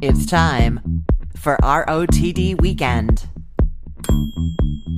It's time for ROTD Weekend.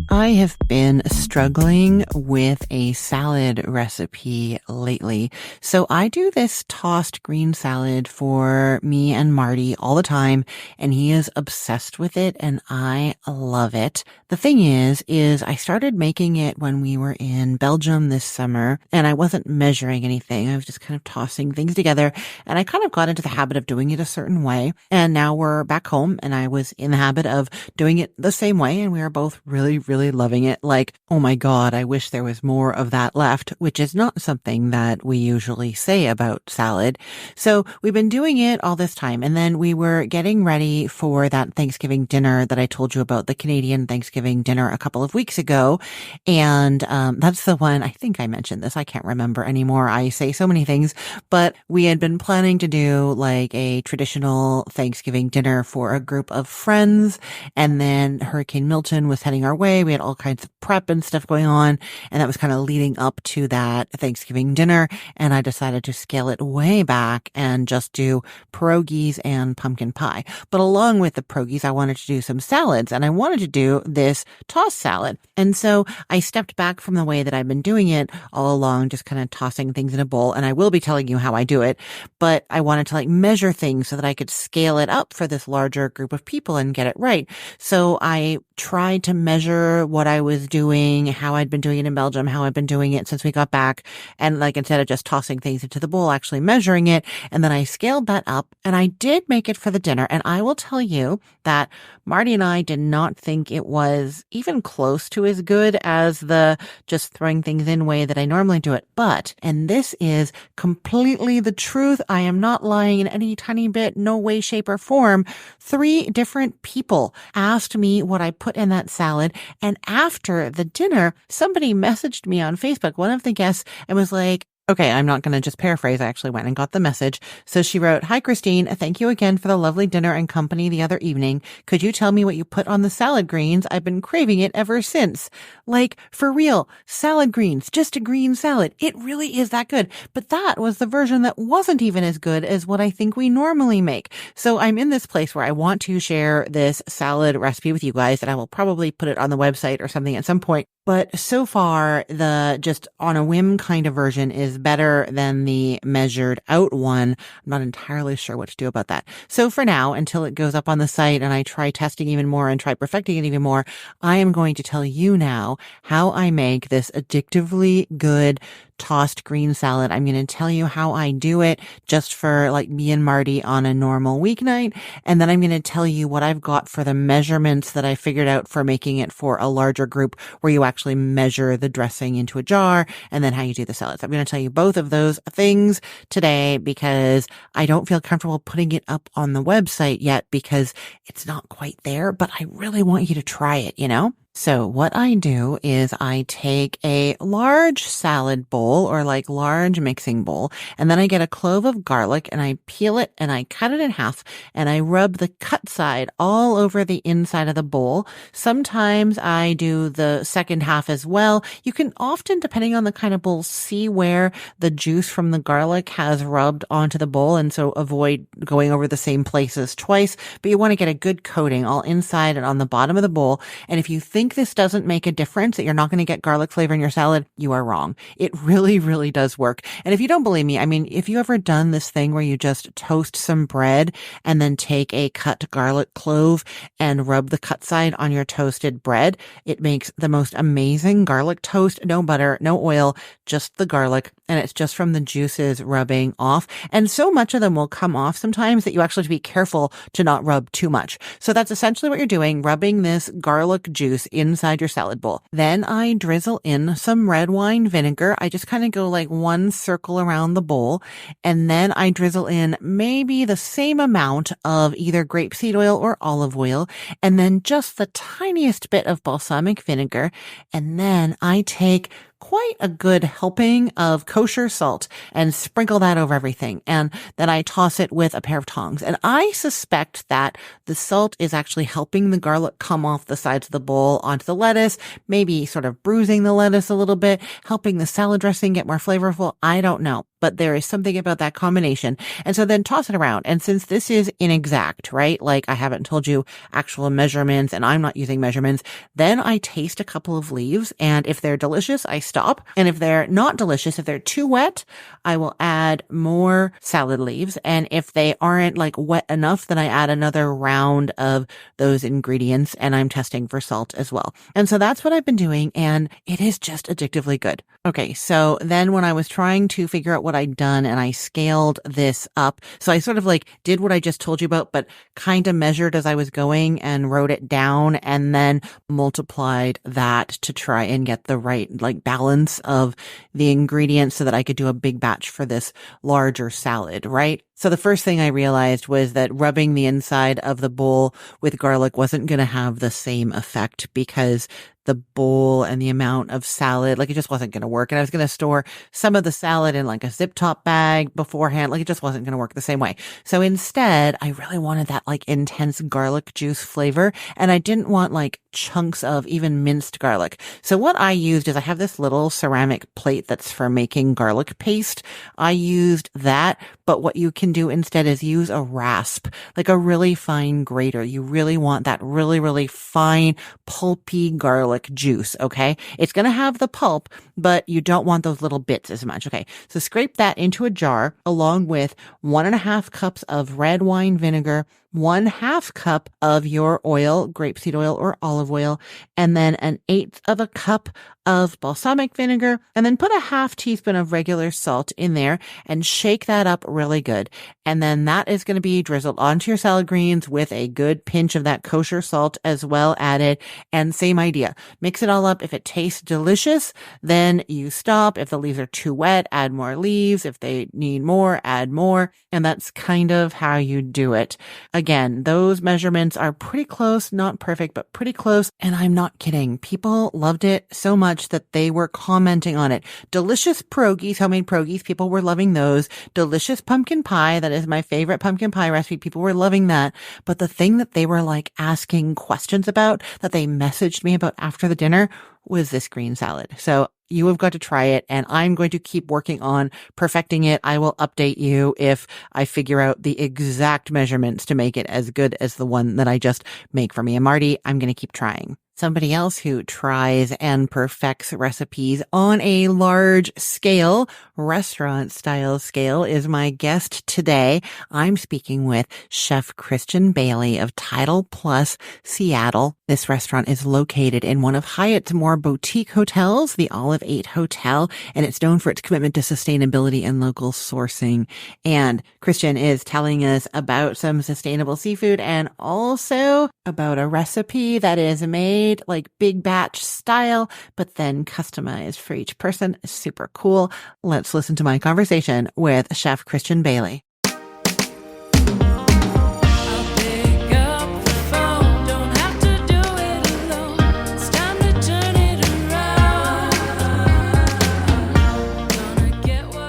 I have been struggling with a salad recipe lately. So I do this tossed green salad for me and Marty all the time, and he is obsessed with it, and I love it. The thing is I started making it when we were in Belgium this summer, and I wasn't measuring anything. I was just kind of tossing things together, and I kind of got into the habit of doing it a certain way. And now we're back home, and I was in the habit of doing it the same way, and we are both really loving it. Like, oh my God, I wish there was more of that left, which is not something that we usually say about salad. So we've been doing it all this time. And then we were getting ready for that Thanksgiving dinner that I told you about, the Canadian Thanksgiving dinner a couple of weeks ago. And that's the one, I think I mentioned this. I can't remember anymore. I say so many things, but we had been planning to do like a traditional Thanksgiving dinner for a group of friends. And then Hurricane Milton was heading our way. We had all kinds of prep and stuff going on, and that was kind of leading up to that Thanksgiving dinner. And I decided to scale it way back and just do pierogies and pumpkin pie. But along with the pierogies, I wanted to do some salads, and I wanted to do this tossed salad. And so I stepped back from the way that I've been doing it all along, just kind of tossing things in a bowl. And I will be telling you how I do it, but I wanted to like measure things so that I could scale it up for this larger group of people and get it right. So I tried to measure what I was doing, how I'd been doing it in Belgium, how I've been doing it since we got back. And like, instead of just tossing things into the bowl, actually measuring it. And then I scaled that up, and I did make it for the dinner. And I will tell you that Marty and I did not think it was even close to as good as the just throwing things in way that I normally do it. But, and this is completely the truth, I am not lying in any tiny bit, no way, shape, or form. 3 different people asked me what I put in that salad. And after the dinner, somebody messaged me on Facebook, one of the guests, and was like, okay, I'm not going to just paraphrase. I actually went and got the message. So she wrote, "Hi, Christine. Thank you again for the lovely dinner and company the other evening. Could you tell me what you put on the salad greens? I've been craving it ever since." Like, for real, salad greens, just a green salad. It really is that good. But that was the version that wasn't even as good as what I think we normally make. So I'm in this place where I want to share this salad recipe with you guys, and I will probably put it on the website or something at some point. But so far, the just on a whim kind of version is better than the measured out one. I'm not entirely sure what to do about that. So for now, until it goes up on the site and I try testing even more and try perfecting it even more, I am going to tell you now how I make this addictively good tossed green salad. I'm going to tell you how I do it just for like me and Marty on a normal weeknight. And then I'm going to tell you what I've got for the measurements that I figured out for making it for a larger group where you actually measure the dressing into a jar, and then how you do the salads. I'm going to tell you both of those things today because I don't feel comfortable putting it up on the website yet because it's not quite there, but I really want you to try it, you know? So what I do is I take a large salad bowl or like large mixing bowl, and then I get a clove of garlic and I peel it and I cut it in half and I rub the cut side all over the inside of the bowl. Sometimes I do the second half as well. You can often, depending on the kind of bowl, see where the juice from the garlic has rubbed onto the bowl, and so avoid going over the same places twice. But you want to get a good coating all inside and on the bottom of the bowl. And if you think this doesn't make a difference, that you're not going to get garlic flavor in your salad, you are wrong. It really does work. And if you don't believe me, I mean, if you ever done this thing where you just toast some bread and then take a cut garlic clove and rub the cut side on your toasted bread, it makes the most amazing garlic toast. No butter, no oil, just the garlic. And it's just from the juices rubbing off. And so much of them will come off sometimes that you actually have to be careful to not rub too much. So that's essentially what you're doing, rubbing this garlic juice inside your salad bowl. Then I drizzle in some red wine vinegar. I just kind of go like one circle around the bowl. And then I drizzle in maybe the same amount of either grapeseed oil or olive oil. And then just the tiniest bit of balsamic vinegar. And then I take quite a good helping of kosher salt and sprinkle that over everything. And then I toss it with a pair of tongs. And I suspect that the salt is actually helping the garlic come off the sides of the bowl onto the lettuce, maybe sort of bruising the lettuce a little bit, helping the salad dressing get more flavorful. I don't know. But but there is something about that combination. And so then toss it around. And since this is inexact, right? Like I haven't told you actual measurements and I'm not using measurements, then I taste a couple of leaves. And if they're delicious, I stop. And if they're not delicious, if they're too wet, I will add more salad leaves. And if they aren't like wet enough, then I add another round of those ingredients and I'm testing for salt as well. And so that's what I've been doing. And it is just addictively good. Okay. So then when I was trying to figure out what I'd done and I scaled this up, so I sort of like did what I just told you about, but kind of measured as I was going and wrote it down and then multiplied that to try and get the right like balance of the ingredients so that I could do a big batch for this larger salad, right? So the first thing I realized was that rubbing the inside of the bowl with garlic wasn't going to have the same effect because the bowl and the amount of salad, like it just wasn't going to work. And I was going to store some of the salad in like a zip top bag beforehand. Like it just wasn't going to work the same way. So instead, I really wanted that like intense garlic juice flavor. And I didn't want like chunks of even minced garlic. So what I used is I have this little ceramic plate that's for making garlic paste. I used that, but what you can do instead is use a rasp, like a really fine grater. You really want that really, really fine, pulpy garlic juice. Okay. It's going to have the pulp, but you don't want those little bits as much. Okay. So scrape that into a jar along with 1.5 cups of red wine vinegar, 1/2 cup of your oil, grapeseed oil or olive oil, and then 1/8 of a cup of balsamic vinegar, and then put a 1/2 teaspoon of regular salt in there and shake that up really good. And then that is going to be drizzled onto your salad greens with a good pinch of that kosher salt as well added. And same idea. Mix it all up. If it tastes delicious, then you stop. If the leaves are too wet, add more leaves. If they need more, add more. And that's kind of how you do it. Again, those measurements are pretty close, not perfect, but pretty close. And I'm not kidding. People loved it so much that they were commenting on it. Delicious pierogies, homemade pierogies. People were loving those. Delicious pumpkin pie. That is my favorite pumpkin pie recipe. People were loving that. But the thing that they were like asking questions about that they messaged me about after the dinner was this green salad. So you have got to try it and I'm going to keep working on perfecting it. I will update you if I figure out the exact measurements to make it as good as the one that I just make for me and Marty. I'm going to keep trying. Somebody else who tries and perfects recipes on a large scale, restaurant style scale, is my guest today. I'm speaking with Chef Christian Bailey of Tidal Plus Seattle. This restaurant is located in one of Hyatt's more boutique hotels, the Olive 8 Hotel, and it's known for its commitment to sustainability and local sourcing. And Christian is telling us about some sustainable seafood and also about a recipe that is made like big batch style, but then customized for each person. Super cool. Let's listen to my conversation with Chef Christian Bailey.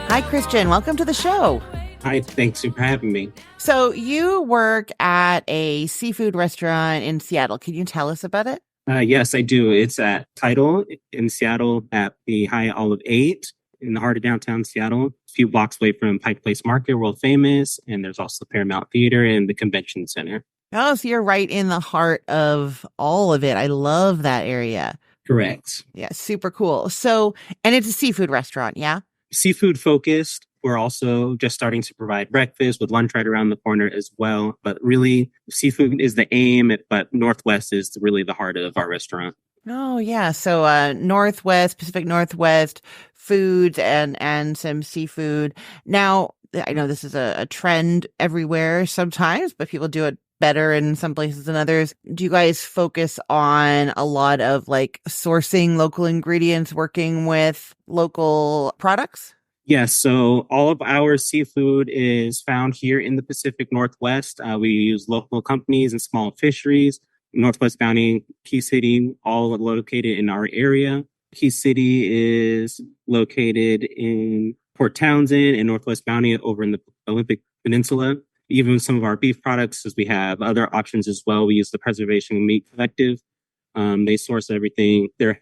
Hi, Christian. Welcome to the show. Hi, thanks for having me. So you work at a seafood restaurant in Seattle. Can you tell us about it? Yes, I do. It's at Tidal in Seattle at the Hyatt Olive 8 in the heart of downtown Seattle, a few blocks away from Pike Place Market, world famous. And there's also the Paramount Theater and the Convention Center. Oh, so you're right in the heart of all of it. I love that area. Correct. Yeah, super cool. So, and it's a seafood restaurant, yeah? Seafood focused. We're also just starting to provide breakfast with lunch right around the corner as well. But really, seafood is the aim, but Northwest is really the heart of our restaurant. Oh, yeah. So Northwest, Pacific Northwest, foods and some seafood. Now, I know this is a trend everywhere sometimes, but people do it better in some places than others. Do you guys focus on a lot of like sourcing local ingredients, working with local products? Yes, so all of our seafood is found here in the Pacific Northwest. We use local companies and small fisheries. Northwest Bounty, Key City, all located in our area. Key City is located in Port Townsend and Northwest Bounty over in the Olympic Peninsula. Even some of our beef products, as we have other options as well. We use the Preservation Meat Collective They source everything. They're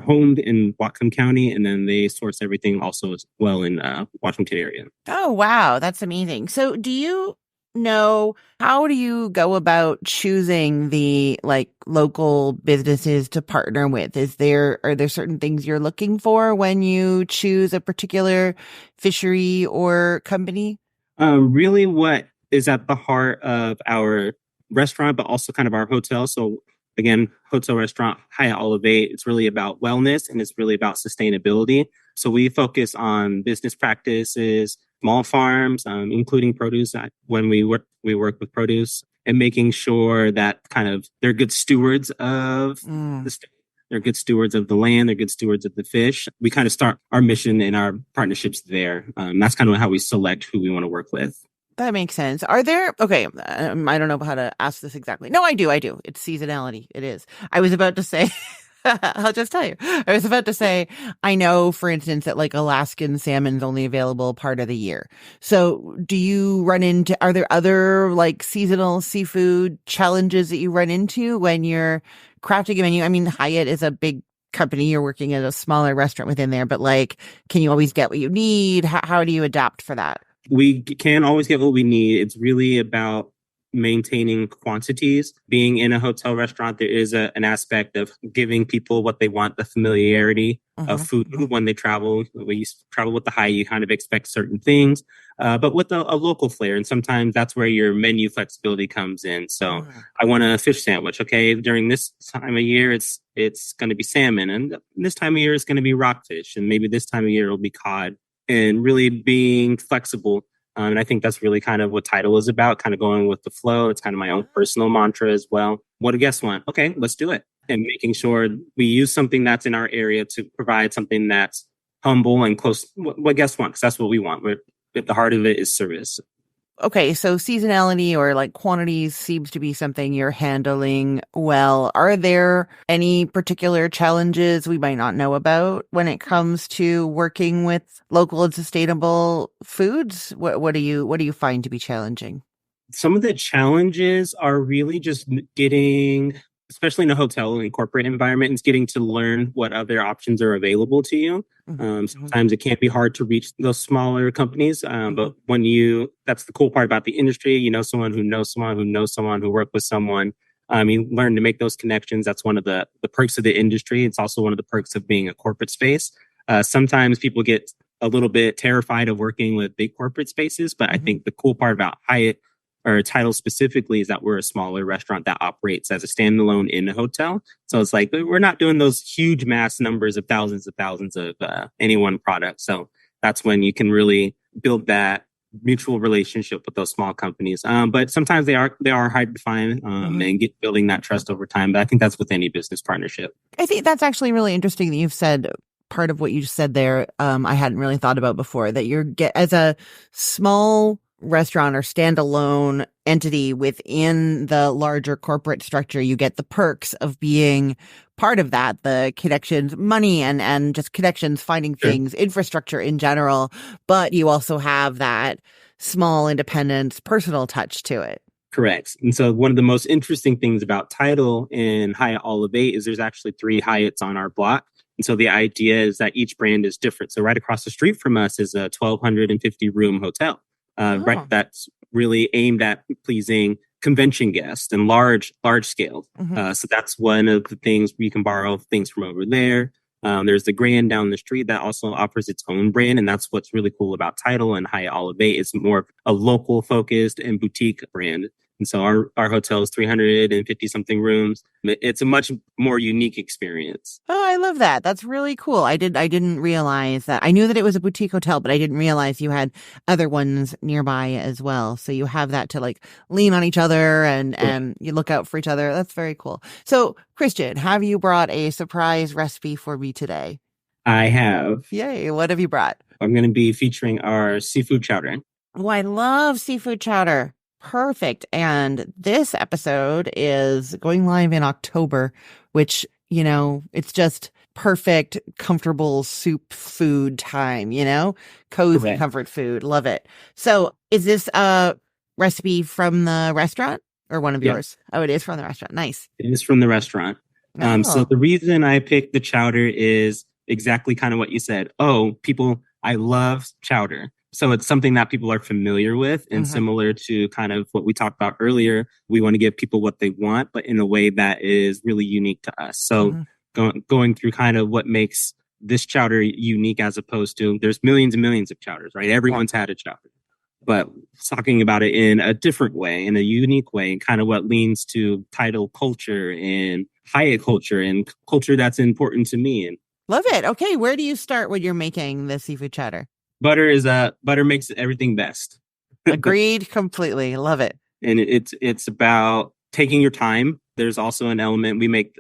homed in Whatcom County, and then they source everything also as well in Washington area. Oh, wow. That's amazing. So do you know how do you go about choosing the local businesses to partner with? Are there certain things you're looking for when you choose a particular fishery or company? Really, what is at the heart of our restaurant, but also kind of our hotel. So again, hotel restaurant Hyatt Elevate. It's really about wellness and it's really about sustainability. So we focus on business practices, small farms, including produce. When we work with produce and making sure that kind of they're good stewards of the state. They're good stewards of the land. They're good stewards of the fish. We kind of start our mission and our partnerships there. That's kind of how we select who we want to work with. That makes sense. Okay, I don't know how to ask this exactly. No, I do. It's seasonality. It is. I was about to say, I'll just tell you. I was about to say, I know, for instance, that Alaskan salmon's only available part of the year. So are there other seasonal seafood challenges that you run into when you're crafting a menu? I mean, Hyatt is a big company. You're working at a smaller restaurant within there, but can you always get what you need? How do you adapt for that? We can always get what we need. It's really about maintaining quantities. Being in a hotel restaurant, there is an aspect of giving people what they want, the familiarity of food when they travel. When you travel with the Hyatt, you kind of expect certain things, but with a local flair. And sometimes that's where your menu flexibility comes in. So I want a fish sandwich. Okay, during this time of year, it's going to be salmon. And this time of year, it's going to be rockfish. And maybe this time of year, it'll be cod. And really being flexible. And I think that's really kind of what Tidal is about, kind of going with the flow. It's kind of my own personal mantra as well. What do guests want? Okay, let's do it. And making sure we use something that's in our area to provide something that's humble and close what guests want, because that's what we want. At the heart of it is service. Okay, so seasonality or quantities seems to be something you're handling well. Are there any particular challenges we might not know about when it comes to working with local and sustainable foods? What do you find to be challenging? Some of the challenges are really just getting, especially in a hotel and corporate environment, is getting to learn what other options are available to you. Sometimes it can be hard to reach those smaller companies. But that's the cool part about the industry. You know, someone who knows someone who knows someone who worked with someone. You learn to make those connections. That's one of the perks of the industry. It's also one of the perks of being a corporate space. Sometimes people get a little bit terrified of working with big corporate spaces, but I think the cool part about Hyatt or Tidal specifically is that we're a smaller restaurant that operates as a standalone in a hotel. So it's we're not doing those huge mass numbers of thousands of any one product. So that's when you can really build that mutual relationship with those small companies. But sometimes they are hard to find and building that trust over time. But I think that's with any business partnership. I think that's actually really interesting that you've said part of what you said there. I hadn't really thought about before, that as a small restaurant or standalone entity within the larger corporate structure, you get the perks of being part of that, the connections, money and just connections, finding things, infrastructure in general, but you also have that small independence, personal touch to it. Correct. And so one of the most interesting things about Tidal and Hyatt Elevate is there's actually 3 Hyatts on our block. And so the idea is that each brand is different. So right across the street from us is a 1,250 room hotel. Right, that's really aimed at pleasing convention guests and large scale. So that's one of the things we can borrow things from over there. There's the Grand down the street that also offers its own brand, and that's what's really cool about Tidal and Hyatt Elevate. It's more of a local focused and boutique brand. And so our hotel is 350 something rooms. It's a much more unique experience. Oh, I love that. That's really cool. I didn't realize that. I knew that it was a boutique hotel, but I didn't realize you had other ones nearby as well. So you have that to lean on each other and you look out for each other. That's very cool. So Christian, have you brought a surprise recipe for me today? I have. Yay. What have you brought? I'm going to be featuring our seafood chowder. Oh, I love seafood chowder. Perfect. And this episode is going live in October, which, it's just perfect, comfortable soup food time, cozy Correct. Comfort food. Love it. So is this a recipe from the restaurant or one of yours? Oh, it is from the restaurant. Nice. It is from the restaurant. So Oh. the reason I picked the chowder is exactly kind of what you said. Oh, people, I love chowder. So it's something that people are familiar with, and Hmm. similar to kind of what we talked about earlier. We want to give people what they want, but in a way that is really unique to us. So Hmm. going through kind of what makes this chowder unique as opposed to there's millions and millions of chowders, right? Yeah. Everyone's had a chowder, but talking about it in a different way, in a unique way, and kind of what leans to title culture and Hyatt culture and culture that's important to me. And Love it. Okay, where do you start when you're making the seafood chowder? butter makes everything best. Agreed completely. Love it. And it's about taking your time. There's also an element we make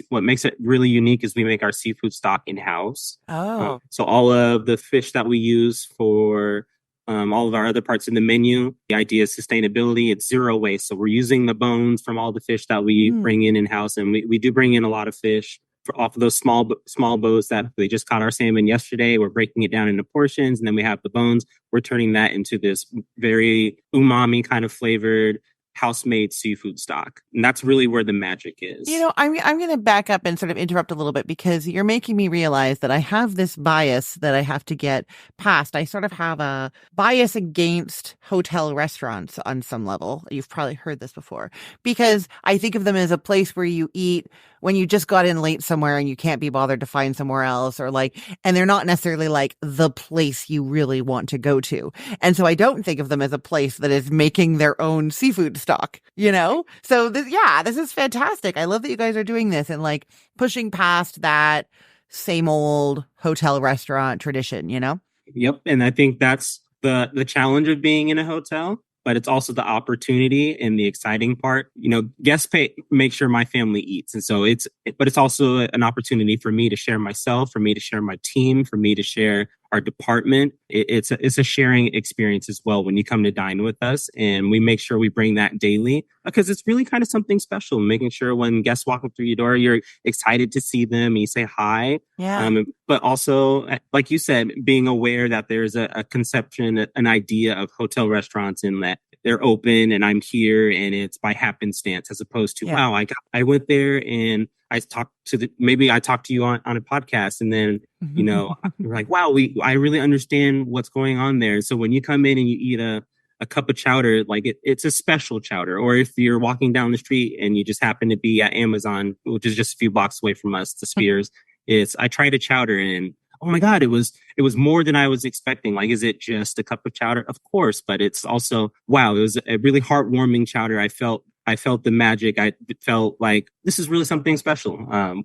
what makes it really unique is we make our seafood stock in house. Oh. So all of the fish that we use for all of our other parts in the menu, the idea is sustainability. It's zero waste. So we're using the bones from all the fish that we Mm. bring in house, and we do bring in a lot of fish off of those small boats that they just caught our salmon yesterday. We're breaking it down into portions, and then we have the bones. We're turning that into this very umami kind of flavored house-made seafood stock, and that's really where the magic is. I'm going to back up and sort of interrupt a little bit because you're making me realize that I have this bias that I have to get past. I sort of have a bias against hotel restaurants on some level. You've probably heard this before because I think of them as a place where you eat when you just got in late somewhere and you can't be bothered to find somewhere else and they're not necessarily like the place you really want to go to. And so I don't think of them as a place that is making their own seafood stock, So this is fantastic. I love that you guys are doing this and like pushing past that same old hotel restaurant tradition. Yep. And I think that's the challenge of being in a hotel, but it's also the opportunity and the exciting part. Guests make sure my family eats. And so but it's also an opportunity for me to share myself, for me to share my team, for me to share our department. It's a sharing experience as well when you come to dine with us. And we make sure we bring that daily because it's really kind of something special, making sure when guests walk up through your door, you're excited to see them and you say hi. Yeah. But also, like you said, being aware that there's a conception, an idea of hotel restaurants in that they're open and I'm here and it's by happenstance as opposed to, Yeah. wow, I went there and I talked maybe I talked to you on a podcast and then, you're like, wow, I really understand what's going on there. So when you come in and you eat a cup of chowder, like it's a special chowder. Or if you're walking down the street and you just happen to be at Amazon, which is just a few blocks away from us, to Spears, I tried a chowder and oh my God, it was more than I was expecting. Like, is it just a cup of chowder? Of course, but it's also, wow, it was a really heartwarming chowder. I felt the magic. I felt like this is really something special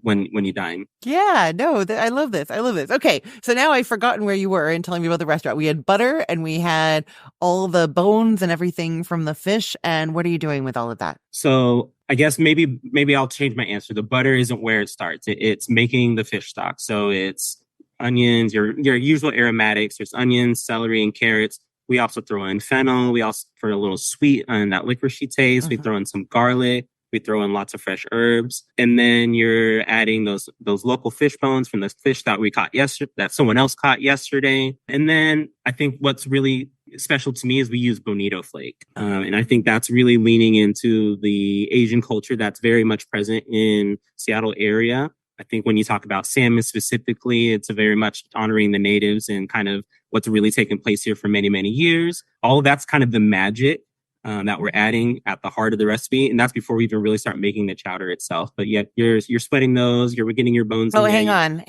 when you dine. Yeah, no, I love this. I love this. Okay, so now I've forgotten where you were and telling me about the restaurant. We had butter and we had all the bones and everything from the fish. And what are you doing with all of that? So I guess maybe I'll change my answer. The butter isn't where it starts. It's making the fish stock. So it's onions, your usual aromatics. There's onions, celery, and carrots. We also throw in fennel. We also, for a little sweet and that licoricey taste, we throw in some garlic. We throw in lots of fresh herbs. And then you're adding those local fish bones from the fish that we caught yesterday, that someone else caught yesterday. And then I think what's really special to me is we use bonito flake. And I think that's really leaning into the Asian culture that's very much present in Seattle area. I think when you talk about salmon specifically, it's a very much honoring the natives and kind of what's really taken place here for many, many years. All of that's kind of the magic that we're adding at the heart of the recipe. And that's before we even really start making the chowder itself. But yet you're sweating those, you're getting your bones. Oh, hang on.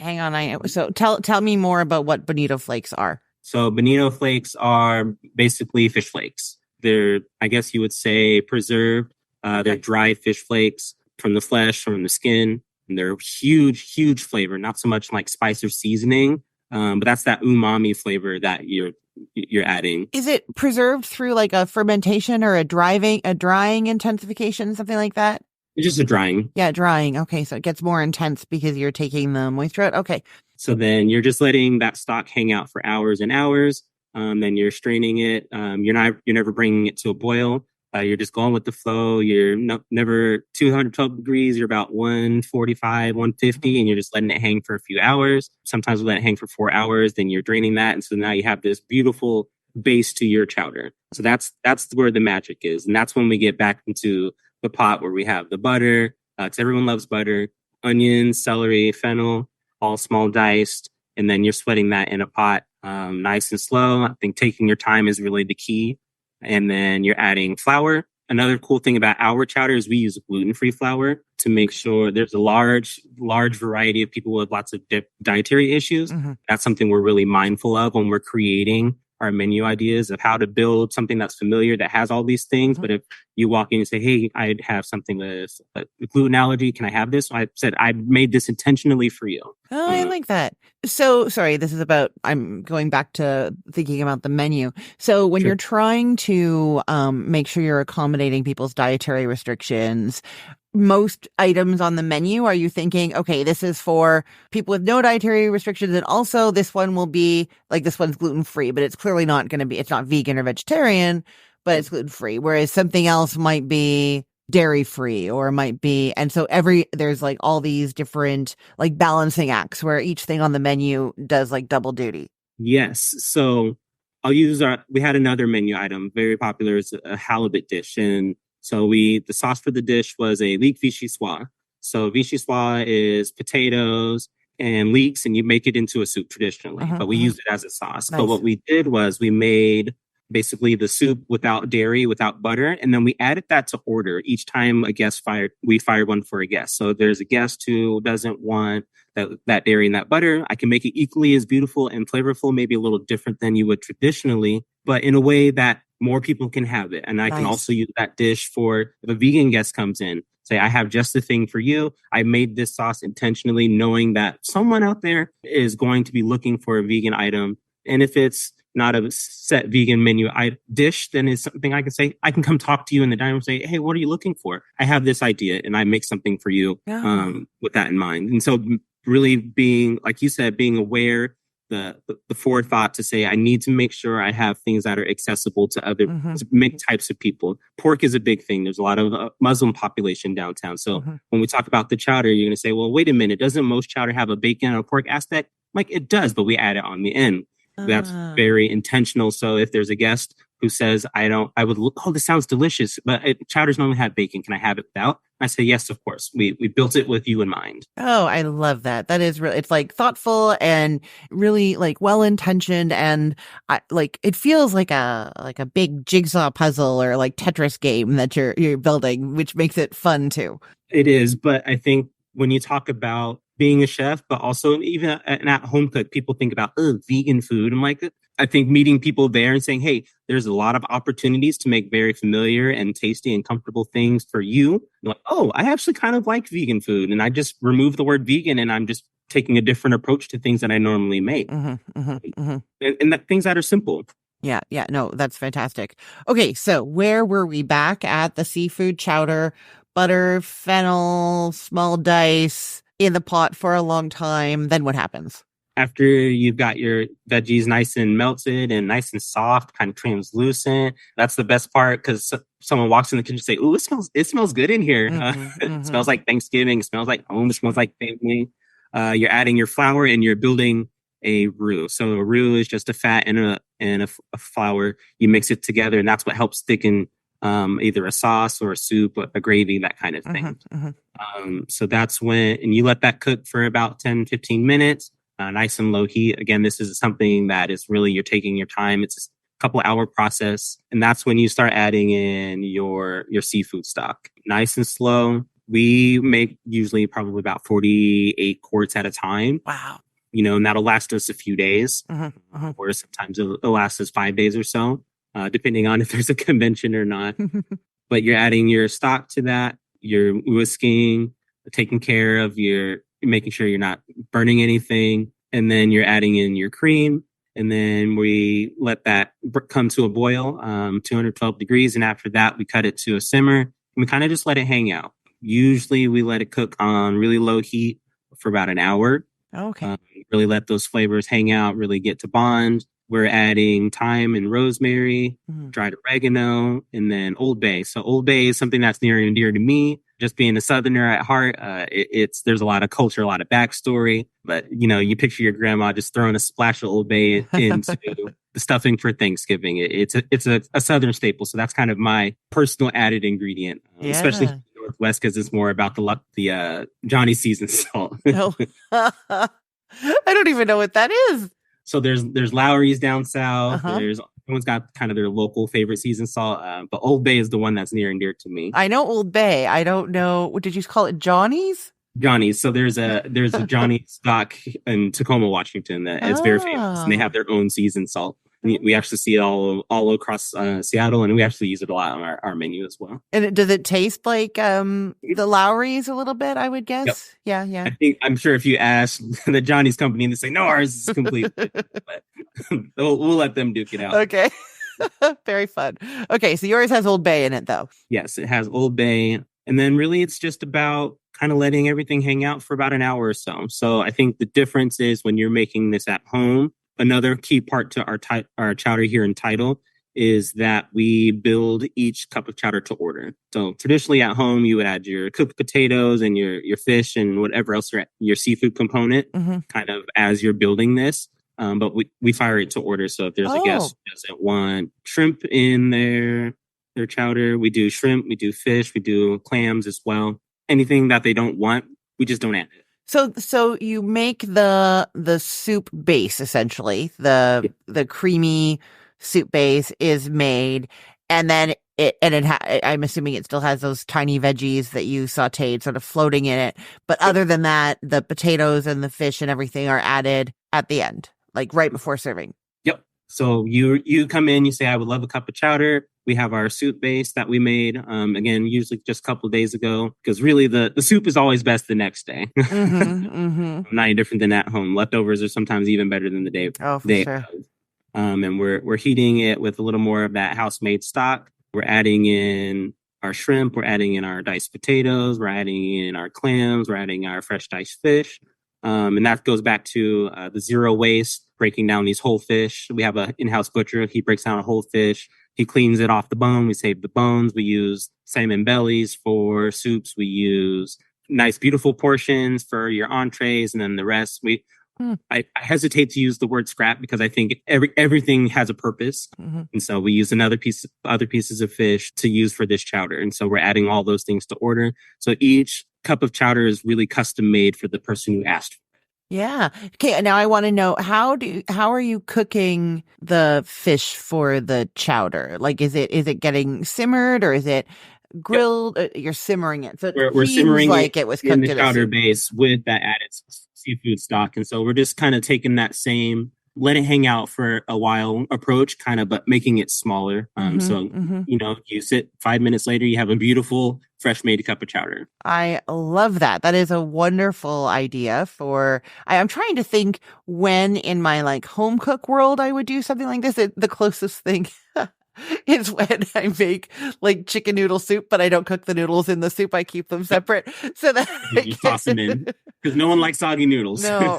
So tell me more about what bonito flakes are. So bonito flakes are basically fish flakes. They're, I guess you would say, preserved. They're dried fish flakes from the flesh, from the skin. And they're huge, huge flavor, not so much like spice or seasoning, but that's that umami flavor that you're adding. Is it preserved through like a fermentation or a drying intensification, something like that? It's just a drying. Yeah, drying. Okay, so it gets more intense because you're taking the moisture out. Okay. So then you're just letting that stock hang out for hours and hours. Then you're straining it. You're never bringing it to a boil. You're just going with the flow. You're never 212 degrees. You're about 145, 150, and you're just letting it hang for a few hours. Sometimes we let it hang for 4 hours. Then you're draining that. And so now you have this beautiful base to your chowder. So that's where the magic is. And that's when we get back into the pot where we have the butter. Because everyone loves butter. onions, celery, fennel, all small diced, and then you're sweating that in a pot, nice and slow. I think taking your time is really the key. And then you're adding flour. Another cool thing about our chowder is we use gluten-free flour to make sure there's a large variety of people with lots of dietary issues. Mm-hmm. That's something we're really mindful of when we're creating our menu ideas of how to build something that's familiar that has all these things. Mm-hmm. But if you walk in and say, hey, I'd have something with a gluten allergy, can I have this? I said, I made this intentionally for you. Oh, I like that. So, sorry, I'm going back to thinking about the menu. So when Sure. you're trying to make sure you're accommodating people's dietary restrictions, most items on the menu, are you thinking, okay, this is for people with no dietary restrictions, and also this one will be, like, this one's gluten-free, but it's clearly not going to be, it's not vegan or vegetarian, but it's gluten-free, whereas something else might be dairy-free or might be, and so there's like all these different like balancing acts where each thing on the menu does like double duty. Yes. So we had another menu item, very popular. It's a halibut dish. And so the sauce for the dish was a leek vichyssoise. So vichyssoise is potatoes and leeks, and you make it into a soup traditionally, but we used it as a sauce. Nice. But what we did was we made basically the soup without dairy, without butter, and then we added that to order. Each time we fired one for a guest. So if there's a guest who doesn't want that dairy and that butter, I can make it equally as beautiful and flavorful, maybe a little different than you would traditionally, but in a way that more people can have it. And I can also use that dish for if a vegan guest comes in, say, I have just the thing for you. I made this sauce intentionally, knowing that someone out there is going to be looking for a vegan item. And if it's not a set vegan menu dish, then it's something I can say, I can come talk to you in the dining room and say, hey, what are you looking for? I have this idea and I make something for you with that in mind. And so really being, like you said, being aware, the forethought to say, I need to make sure I have things that are accessible to other many types of people. Pork is a big thing. There's a lot of Muslim population downtown. So when we talk about the chowder, you're going to say, well, wait a minute, doesn't most chowder have a bacon or pork aspect? Like it does, but we add it on the end. That's very intentional. So if there's a guest who says, this sounds delicious, but chowders normally have bacon. Can I have it without? I say, yes, of course. We built it with you in mind. Oh, I love that. That is really, it's like thoughtful and really like well-intentioned. And it feels like a big jigsaw puzzle or like Tetris game that you're building, which makes it fun too. It is. But I think when you talk about being a chef, but also even an at-home cook, people think about vegan food. I'm like, I think meeting people there and saying, hey, there's a lot of opportunities to make very familiar and tasty and comfortable things for you. You're like, oh, I actually kind of like vegan food. And I just remove the word vegan and I'm just taking a different approach to things that I normally make. And things that are simple. Yeah. No, that's fantastic. Okay. So where were we? Back at the seafood chowder, butter, fennel, small dice in the pot for a long time. Then what happens? After you've got your veggies nice and melted and nice and soft, kind of translucent, that's the best part because someone walks in the kitchen and say, "Ooh, it smells good in here. It smells like Thanksgiving. It smells like home. It smells like family." You're adding your flour and you're building a roux. So a roux is just a fat and a flour. You mix it together, and that's what helps thicken either a sauce or a soup, a gravy, that kind of thing. So that's and you let that cook for about 10, 15 minutes. Nice and low heat. Again, this is something that is really, you're taking your time. It's a couple hour process. And that's when you start adding in your seafood stock. Nice and slow. We make usually probably about 48 quarts at a time. Wow. And that'll last us a few days. Or sometimes it'll last us 5 days or so, depending on if there's a convention or not. But you're adding your stock to that. You're whisking, taking care of making sure you're not burning anything. And then you're adding in your cream. And then we let that come to a boil, 212 degrees. And after that, we cut it to a simmer. And we kind of just let it hang out. Usually we let it cook on really low heat for about an hour. Okay. Really let those flavors hang out, really get to bond. We're adding thyme and rosemary, dried oregano, and then Old Bay. So Old Bay is something that's near and dear to me. Just being a Southerner at heart, there's a lot of culture, a lot of backstory. But, you picture your grandma just throwing a splash of Old Bay into the stuffing for Thanksgiving. It's a Southern staple. So that's kind of my personal added ingredient, especially Northwest because it's more about the Johnny season salt. Oh, I don't even know what that is. So there's Lowry's down south. Uh-huh. Everyone's got kind of their local favorite season salt, but Old Bay is the one that's near and dear to me. I know Old Bay. I don't know. What did you call it? Johnny's? Johnny's. So there's a Johnny's stock in Tacoma, Washington that is very famous, and they have their own season salt. We actually see it all across Seattle, and we actually use it a lot on our menu as well. And does it taste like the Lowry's a little bit, I would guess? Yep. Yeah. I'm sure if you ask the Johnny's company, they say, no, ours is completely different, but we'll let them duke it out. Okay. Very fun. Okay, so yours has Old Bay in it, though. Yes, it has Old Bay. And then really it's just about kind of letting everything hang out for about an hour or so. So I think the difference is when you're making this at home, another key part to our chowder here in Tidal is that we build each cup of chowder to order. So traditionally at home, you would add your cooked potatoes and your fish and whatever else your seafood component kind of as you're building this. But we fire it to order. So if there's a guest who doesn't want shrimp in their chowder, we do shrimp, we do fish, we do clams as well. Anything that they don't want, we just don't add it. So you make the soup base essentially. The creamy soup base is made, and then I'm assuming it still has those tiny veggies that you sautéed sort of floating in it. But other than that, the potatoes and the fish and everything are added at the end, like right before serving. Yep. So you come in, you say, I would love a cup of chowder. We have our soup base that we made, again, usually just a couple of days ago, because really the soup is always best the next day. Not any different than at home. Leftovers are sometimes even better than the day. Oh, for sure. And we're heating it with a little more of that house-made stock. We're adding in our shrimp. We're adding in our diced potatoes. We're adding in our clams. We're adding our fresh diced fish. And that goes back to the zero waste, breaking down these whole fish. We have an in-house butcher. He breaks down a whole fish. He cleans it off the bone. We save the bones. We use salmon bellies for soups. We use nice, beautiful portions for your entrees. And then the rest, I hesitate to use the word scrap because I think everything has a purpose. And so we use other pieces of fish to use for this chowder. And so we're adding all those things to order. So each cup of chowder is really custom made for the person who asked for it. Yeah. Okay. Now I want to know how are you cooking the fish for the chowder? Like, is it getting simmered or is it grilled? Yep. You're simmering it. So we're simmering like it was cooked in the chowder base with that added seafood stock. And so we're just kind of taking that same, let it hang out for a while approach, kind of, but making it smaller. You sit 5 minutes later, you have a beautiful, fresh made cup of chowder. I love that. That is a wonderful idea I'm trying to think when in my like home cook world I would do something like this. The closest thing is when I make like chicken noodle soup, but I don't cook the noodles in the soup. I keep them separate so that you toss them in because no one likes soggy noodles. No.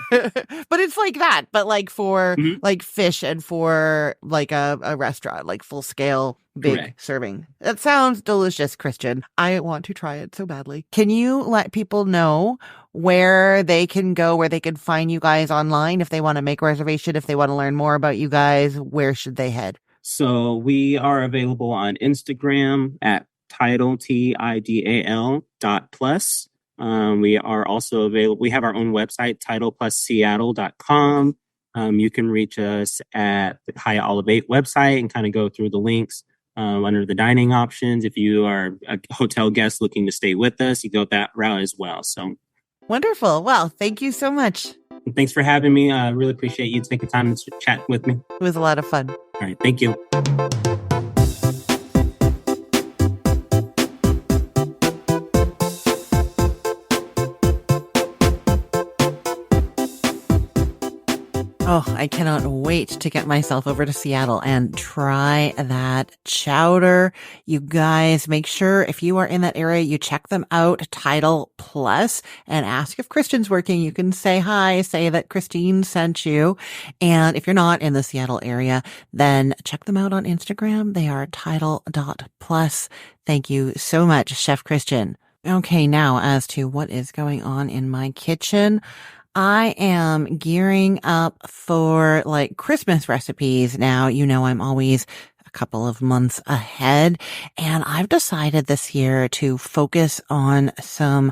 But it's like that, but like for like fish and for like a restaurant, like full scale, big serving. That sounds delicious, Christian. I want to try it so badly. Can you let people know where they can go, where they can find you guys online if they want to make a reservation, if they want to learn more about you guys? Where should they head? So we are available on Instagram at Tidal, TIDAL.plus. We are also available. We have our own website, TidalPlusSeattle.com. You can reach us at the Hyatt Olive 8 website and kind of go through the links under the dining options. If you are a hotel guest looking to stay with us, you go that route as well. So wonderful. Well, thank you so much. Thanks for having me. I really appreciate you taking time to chat with me. It was a lot of fun. All right. Thank you. Oh, I cannot wait to get myself over to Seattle and try that chowder. You guys, make sure if you are in that area, you check them out, Tidal Plus, and ask if Christian's working. You can say hi, say that Christine sent you. And if you're not in the Seattle area, then check them out on Instagram. They are Tidal.plus. Thank you so much, Chef Christian. Okay, now as to what is going on in my kitchen. I am gearing up for like Christmas recipes now. You know, I'm always couple of months ahead. And I've decided this year to focus on some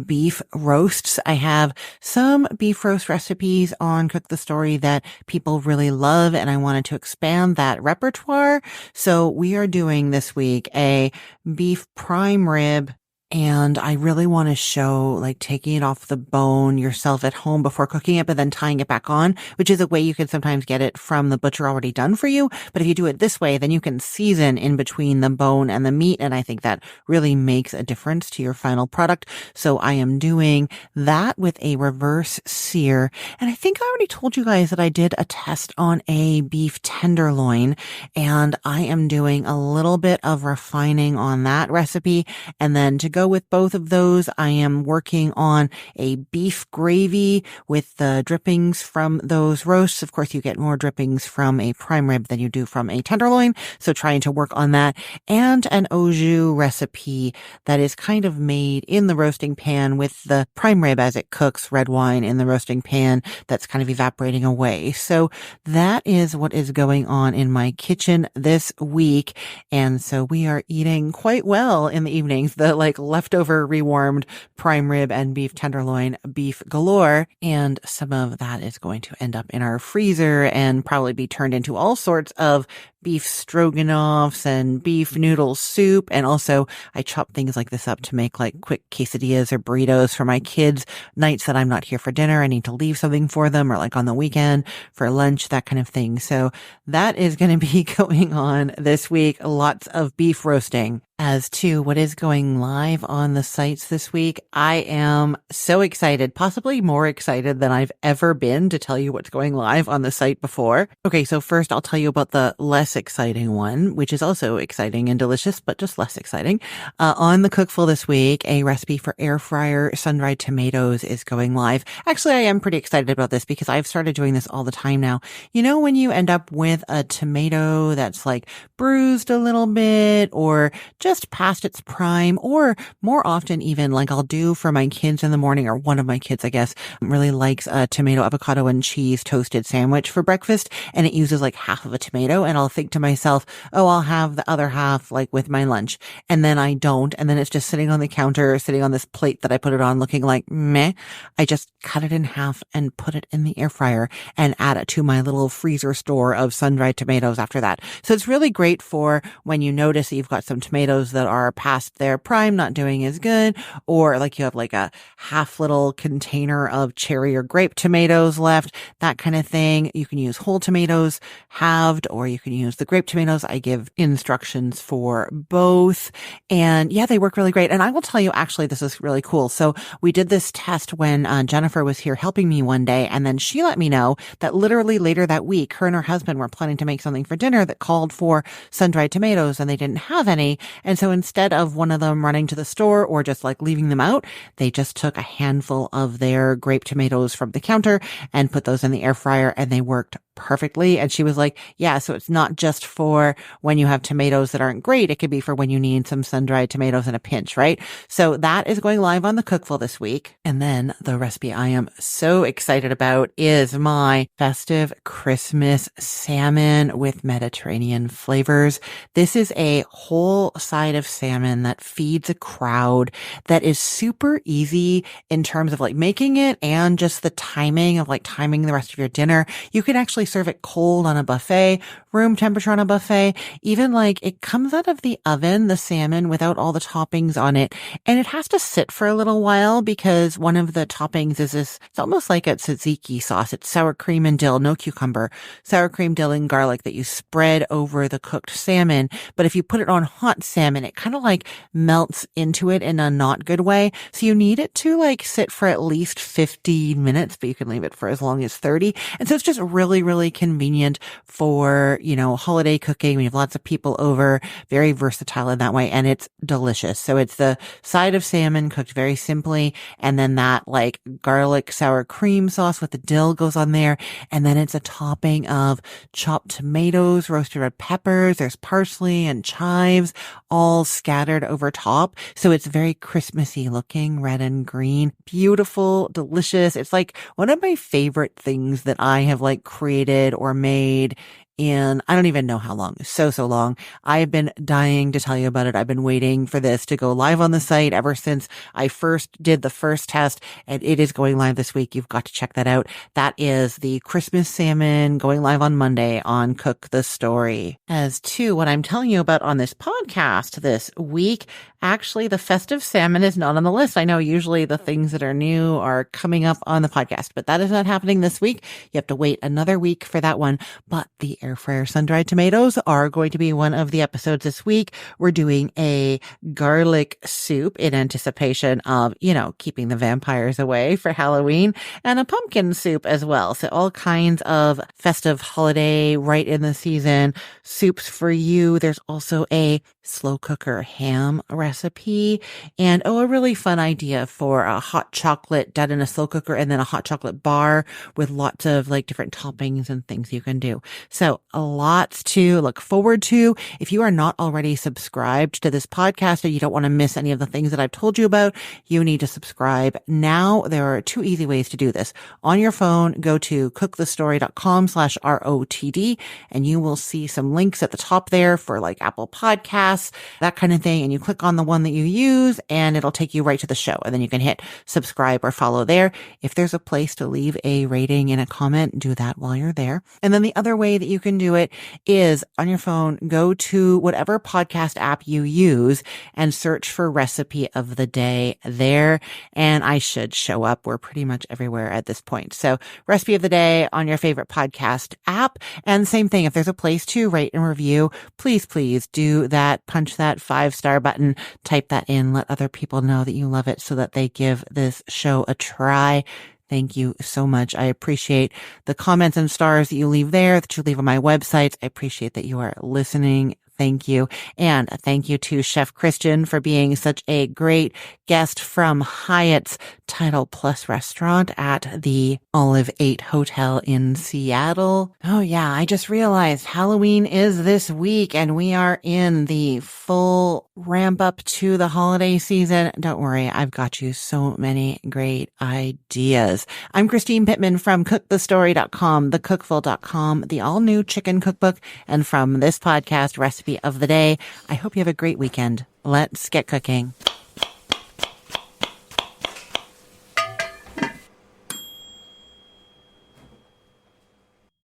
beef roasts. I have some beef roast recipes on Cook the Story that people really love, and I wanted to expand that repertoire. So we are doing this week a beef prime rib. And I really want to show like taking it off the bone yourself at home before cooking it, but then tying it back on, which is a way you can sometimes get it from the butcher already done for you. But if you do it this way, then you can season in between the bone and the meat. And I think that really makes a difference to your final product. So I am doing that with a reverse sear. And I think I already told you guys that I did a test on a beef tenderloin, and I am doing a little bit of refining on that recipe. And then to go with both of those, I am working on a beef gravy with the drippings from those roasts. Of course, you get more drippings from a prime rib than you do from a tenderloin, so trying to work on that. And an au jus recipe that is kind of made in the roasting pan with the prime rib as it cooks, red wine in the roasting pan that's kind of evaporating away. So that is what is going on in my kitchen this week. And so we are eating quite well in the evenings. The leftover rewarmed prime rib and beef tenderloin, beef galore. And some of that is going to end up in our freezer and probably be turned into all sorts of beef stroganoffs and beef noodle soup. And also I chop things like this up to make like quick quesadillas or burritos for my kids nights that I'm not here for dinner. I need to leave something for them, or like on the weekend for lunch, that kind of thing. So that is going to be going on this week. Lots of beef roasting. As to what is going live on the sites this week, I am so excited, possibly more excited than I've ever been to tell you what's going live on the site before. Okay, so first I'll tell you about the less exciting one, which is also exciting and delicious, but just less exciting. On the Cookful this week, a recipe for air fryer sun-dried tomatoes is going live. Actually, I am pretty excited about this because I've started doing this all the time now. You know, when you end up with a tomato that's like bruised a little bit or just past its prime, or more often even like I'll do for my kids in the morning, or one of my kids, I guess, really likes a tomato, avocado, and cheese toasted sandwich for breakfast, and it uses like half of a tomato, and I'll think to myself, oh, I'll have the other half like with my lunch, and then I don't, and then it's just sitting on the counter, sitting on this plate that I put it on looking like meh. I just cut it in half and put it in the air fryer and add it to my little freezer store of sun-dried tomatoes after that. So it's really great for when you notice that you've got some tomatoes that are past their prime, not doing as good, or like you have like a half little container of cherry or grape tomatoes left, that kind of thing. You can use whole tomatoes halved, or you can use the grape tomatoes. I give instructions for both, and yeah, they work really great. And I will tell you, actually, this is really cool. So we did this test when Jennifer was here helping me one day, and then she let me know that literally later that week, her and her husband were planning to make something for dinner that called for sun-dried tomatoes, and they didn't have any. And so instead of one of them running to the store or just like leaving them out, they just took a handful of their grape tomatoes from the counter and put those in the air fryer, and they worked perfectly. And she was like, yeah, so it's not just for when you have tomatoes that aren't great. It could be for when you need some sun-dried tomatoes in a pinch, right? So that is going live on the Cookful this week. And then the recipe I am so excited about is my festive Christmas salmon with Mediterranean flavors. This is a whole side of salmon that feeds a crowd, that is super easy in terms of like making it and just the timing of like timing the rest of your dinner. You can actually serve it cold on a buffet, room temperature on a buffet, even like it comes out of the oven, the salmon, without all the toppings on it. And it has to sit for a little while because one of the toppings is this, it's almost like a tzatziki sauce. It's sour cream and dill, no cucumber, sour cream, dill, and garlic that you spread over the cooked salmon. But if you put it on hot salmon, it kind of like melts into it in a not good way. So you need it to like sit for at least 15 minutes, but you can leave it for as long as 30. And so it's just really, really convenient for, you know, holiday cooking. We have lots of people over, very versatile in that way, and it's delicious. So it's the side of salmon cooked very simply, and then that like garlic sour cream sauce with the dill goes on there, and then it's a topping of chopped tomatoes, roasted red peppers, there's parsley and chives all scattered over top. So it's very Christmassy looking, red and green, beautiful, delicious. It's like one of my favorite things that I have like created or made in, I don't even know how long, so long. I've been dying to tell you about it. I've been waiting for this to go live on the site ever since I first did the first test, and it is going live this week. You've got to check that out. That is the Christmas salmon going live on Monday on Cook the Story. As to what I'm telling you about on this podcast this week, actually the festive salmon is not on the list. I know usually the things that are new are coming up on the podcast, but that is not happening this week. You have to wait another week for that one. But the air fryer sun-dried tomatoes are going to be one of the episodes this week. We're doing a garlic soup in anticipation of, keeping the vampires away for Halloween, and a pumpkin soup as well. So all kinds of festive holiday right in the season soups for you. There's also a slow cooker ham recipe, and a really fun idea for a hot chocolate done in a slow cooker, and then a hot chocolate bar with lots of different toppings and things you can do. So lots to look forward to. If you are not already subscribed to this podcast, or you don't want to miss any of the things that I've told you about, you need to subscribe now. There are 2 easy ways to do this. On your phone, go to cookthestory.com/ROTD, and you will see some links at the top there for Apple Podcasts, that kind of thing. And you click on the one that you use and it'll take you right to the show. And then you can hit subscribe or follow there. If there's a place to leave a rating and a comment, do that while you're there. And then the other way that you can do it is on your phone, go to whatever podcast app you use and search for Recipe of the Day there. And I should show up. We're pretty much everywhere at this point. So Recipe of the Day on your favorite podcast app. And same thing, if there's a place to rate and review, please do that. Punch that 5-star button, type that in, let other people know that you love it so that they give this show a try. Thank you so much. I appreciate the comments and stars that you leave there, that you leave on my websites. I appreciate that you are listening. Thank you. And thank you to Chef Christian for being such a great guest from Hyatt's Title Plus restaurant at the Olive 8 Hotel in Seattle. Oh yeah, I just realized Halloween is this week and we are in the full ramp up to the holiday season. Don't worry, I've got you so many great ideas. I'm Christine Pittman from cookthestory.com, thecookful.com, the all new chicken cookbook, and from this podcast, Recipe of the Day. I hope you have a great weekend. Let's get cooking.